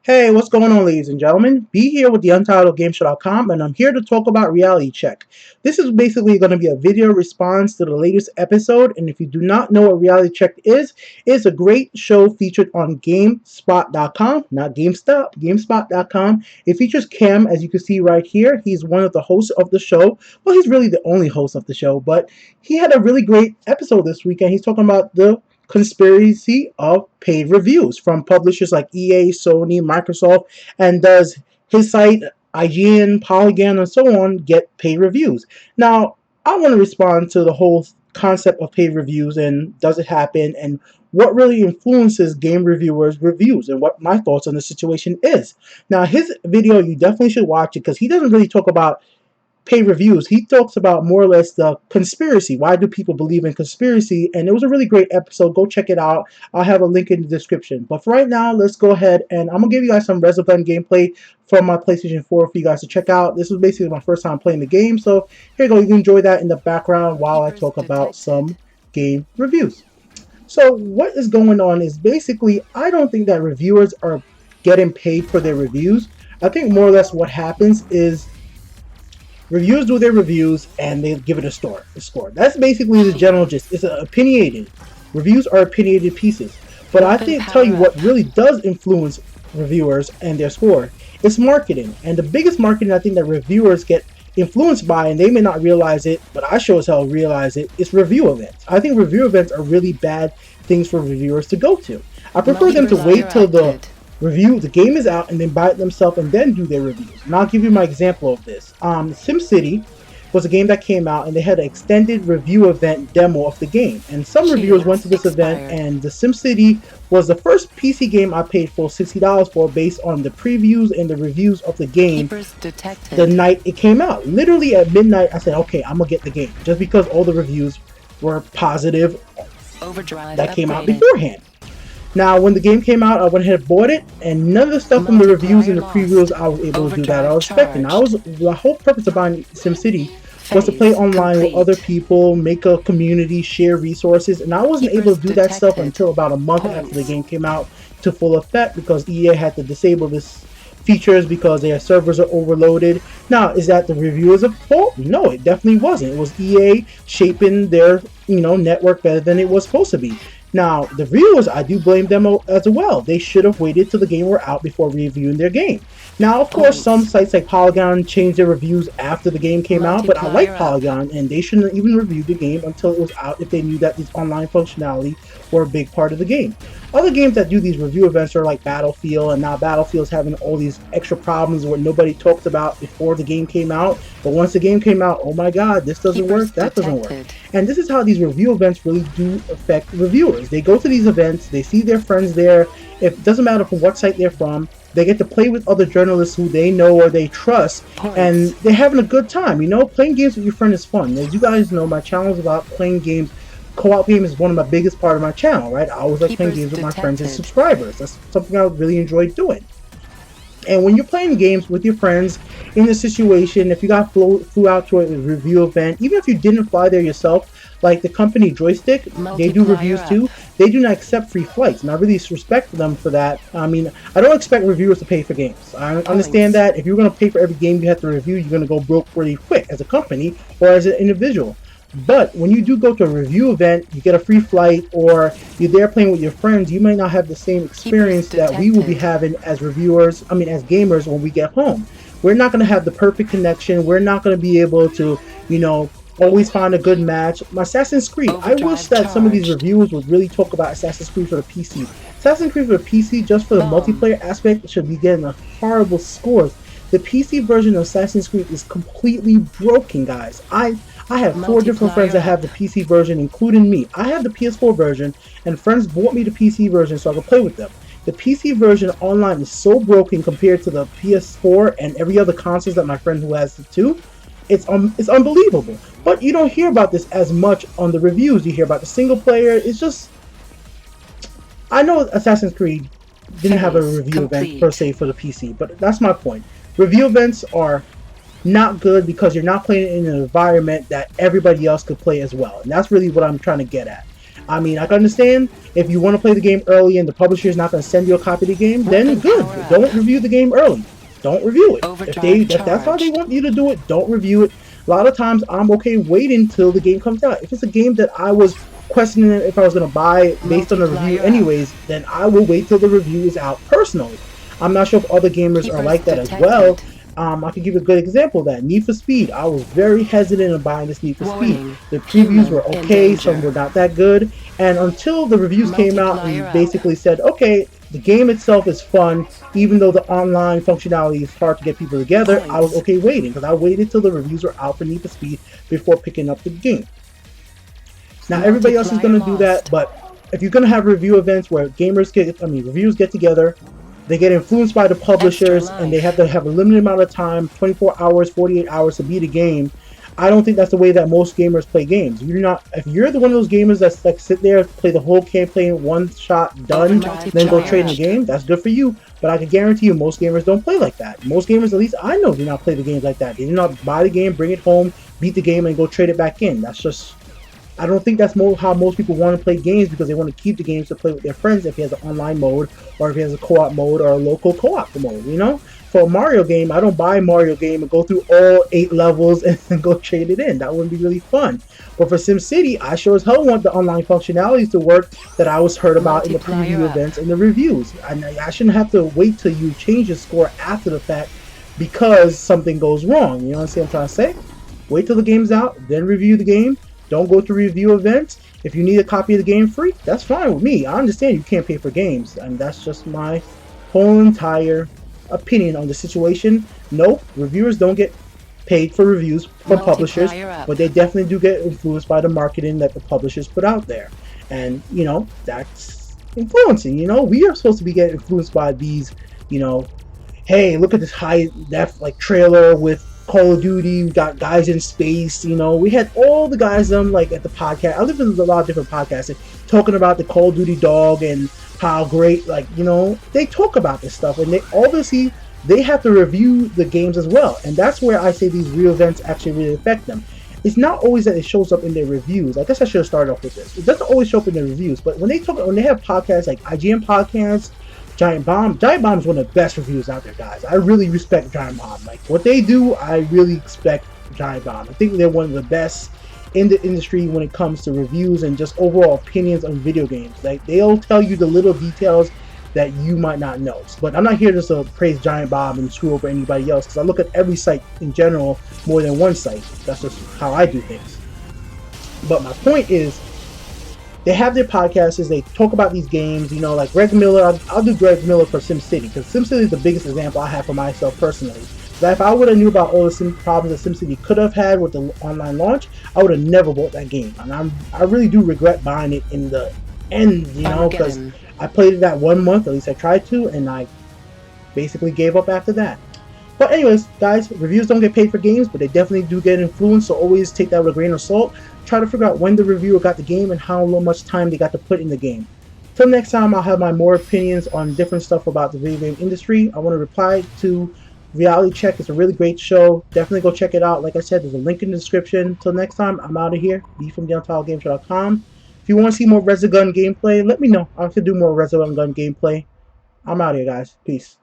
Hey, what's going on, ladies and gentlemen? Be here with the UntitledGameShow.com, and I'm here to talk about Reality Check. This is basically going to be a video response to the latest episode, and if you do not know what Reality Check is, it's a great show featured on GameSpot.com, not GameStop, GameSpot.com. It features Cam, as you can see right here. He's one of the hosts of the show. Well, he's really the only host of the show, but he had a really great episode this weekend. He's talking about the conspiracy of paid reviews from publishers like EA, Sony, Microsoft, and does his site, IGN, Polygon, and so on, get paid reviews? Now, I want to respond to the whole concept of paid reviews and does it happen and what really influences game reviewers' reviews and what my thoughts on the situation is. Now, his video, you definitely should watch it because he doesn't really talk about paid reviews. He talks about more or less the conspiracy. Why do people believe in conspiracy? And it was a really great episode. Go check it out. I'll have a link in the description. But for right now, let's go ahead and I'm going to give you guys some Resogun gameplay from my PlayStation 4 for you guys to check out. This was basically my first time playing the game. So here you go. You can enjoy that in the background while I talk about some game reviews. So what is going on is basically, I don't think that reviewers are getting paid for their reviews. I think more or less what happens is reviewers do their reviews and they give it a score. That's basically the general gist. It's opinionated. Reviews are opinionated pieces. But I think tell you what really does influence reviewers and their score is marketing. And the biggest marketing I think that reviewers get influenced by, and they may not realize it, but I sure as hell realize it, is review events. I think review events are really bad things for reviewers to go to. I prefer them to wait till the game is out and then buy it themselves and then do their reviews. And I'll give you my example of this. SimCity was a game that came out and they had an extended review event demo of the game. And some reviewers went to this event, and the SimCity was the first PC game I paid full $60 for based on the previews and the reviews of the game the night it came out. Literally at midnight I said, okay, I'm gonna get the game, just because all the reviews were positive that came out beforehand. Now, when the game came out, I went ahead and bought it, and none of the stuff from the reviews and the previews I was able to do that I was expecting. The whole purpose of buying SimCity was to play online with other people, make a community, share resources, and I wasn't able to do that stuff until about a month after the game came out to full effect because EA had to disable this features because their servers are overloaded. Now, is that the reviewers' fault? No, it definitely wasn't. It was EA shaping their network better than it was supposed to be. Now, the reviewers, I do blame them as well. They should have waited till the game were out before reviewing their game. Now, of course, some sites like Polygon changed their reviews after the game came out, but I like Polygon, and they shouldn't even review the game until it was out if they knew that these online functionality were a big part of the game. Other games that do these review events are like Battlefield, and now Battlefield's having all these extra problems where nobody talked about before the game came out, but once the game came out, oh my god, this doesn't work, that doesn't work. And this is how these review events really do affect reviewers. They go to these events, they see their friends there, it doesn't matter from what site they're from, they get to play with other journalists who they know or they trust, and they're having a good time. Playing games with your friend is fun. As you guys know, my channel is about playing games. Co-op game is one of my biggest part of my channel, right? I always like playing games with my friends and subscribers. That's something I really enjoy doing. And when you're playing games with your friends in a situation, if you got flew out to a review event, even if you didn't fly there yourself, like the company Joystick, they do reviews too. They do not accept free flights, and I really respect them for that. I mean, I don't expect reviewers to pay for games. I understand that if you're going to pay for every game you have to review, you're going to go broke pretty quick as a company or as an individual. But when you do go to a review event, you get a free flight, or you're there playing with your friends, you might not have the same experience that we will be having as reviewers, as gamers when we get home. We're not going to have the perfect connection. We're not going to be able to, always find a good match. Assassin's Creed, I wish that some of these reviewers would really talk about Assassin's Creed for the PC. Assassin's Creed for the PC, just for the multiplayer aspect, should be getting a horrible scores. The PC version of Assassin's Creed is completely broken, guys. I have 4 different friends that have the PC version, including me. I have the PS4 version, and friends bought me the PC version so I could play with them. The PC version online is so broken compared to the PS4 and every other consoles that my friend who has it too. It's unbelievable. But you don't hear about this as much on the reviews. You hear about the single player. It's just, I know Assassin's Creed didn't have a review event per se for the PC, but that's my point. Review events are not good because you're not playing it in an environment that everybody else could play as well. And that's really what I'm trying to get at. I mean, I can understand if you want to play the game early and the publisher is not going to send you a copy of the game, then good. Don't review the game early. Don't review it. If that's how they want you to do it, don't review it. A lot of times I'm okay waiting until the game comes out. If it's a game that I was questioning if I was going to buy based on the review anyways, then I will wait till the review is out personally. I'm not sure if other gamers are like that as well. I can give a good example of that. Need for Speed. I was very hesitant in buying this Need for Speed. The previews were okay, some were not that good. And until the reviews came out and basically said, okay, the game itself is fun, even though the online functionality is hard to get people together, I was okay waiting, because I waited till the reviews were out for Need for Speed before picking up the game. Now everybody else is going to do that, but if you're going to have review events where reviewers get together, they get influenced by the publishers, and they have to have a limited amount of time, 24 hours, 48 hours to beat a game. I don't think that's the way that most gamers play games. If you're the one of those gamers that's like sit there, play the whole campaign, one shot, done, then go trade in the game, that's good for you. But I can guarantee you most gamers don't play like that. Most gamers, at least I know, do not play the games like that. They do not buy the game, bring it home, beat the game, and go trade it back in. That's just... I don't think that's how most people want to play games, because they want to keep the games to play with their friends if he has an online mode, or if he has a co-op mode, or a local co-op mode, you know? For a Mario game, I don't buy a Mario game and go through all 8 levels and then go trade it in. That wouldn't be really fun. But for SimCity, I sure as hell want the online functionalities to work that I was heard about in the preview events and the reviews. I shouldn't have to wait till you change your score after the fact because something goes wrong. You know what I'm trying to say? Wait till the game's out, then review the game. Don't go to review events. If you need a copy of the game free, that's fine with me. I understand you can't pay for games, and that's just my whole entire opinion on the situation. No, reviewers don't get paid for reviews from publishers, but they definitely do get influenced by the marketing that the publishers put out there. And, you know, that's influencing. You know, we are supposed to be getting influenced by these, you know, hey, look at this high def like trailer with Call of Duty, we got guys in space, you know, we had all the guys like at the podcast. I listen to a lot of different podcasts talking about the Call of Duty dog and how great, like, you know, they talk about this stuff, and they obviously they have to review the games as well. And that's where I say these real events actually really affect them. It's not always that it shows up in their reviews. I guess I should have started off with this. It doesn't always show up in their reviews, but when they have podcasts like IGN podcasts, Giant Bomb is one of the best reviews out there, guys. I really respect Giant Bomb. Like, what they do, I really respect Giant Bomb. I think they're one of the best in the industry when it comes to reviews and just overall opinions on video games. Like, they'll tell you the little details that you might not know. But I'm not here just to praise Giant Bomb and screw over anybody else, because I look at every site in general more than one site. That's just how I do things. But my point is, they have their podcasts, they talk about these games, you know, like Greg Miller. I'll do Greg Miller for SimCity, because SimCity is the biggest example I have for myself personally. That if I would have knew about all the problems that SimCity could have had with the online launch, I would have never bought that game. And I really do regret buying it in the end, you know, because I played it that 1 month, at least I tried to, and I basically gave up after that. But anyways, guys, reviews don't get paid for games, but they definitely do get influenced, so always take that with a grain of salt. Try to figure out when the reviewer got the game and how much time they got to put in the game. Till next time, I'll have my more opinions on different stuff about the video game industry. I want to reply to Reality Check. It's a really great show. Definitely go check it out. Like I said, there's a link in the description. Till next time, I'm out of here. B from UntitledGameShow.com. If you want to see more Resogun gameplay, let me know. I can do more Resogun gameplay. I'm out of here, guys. Peace.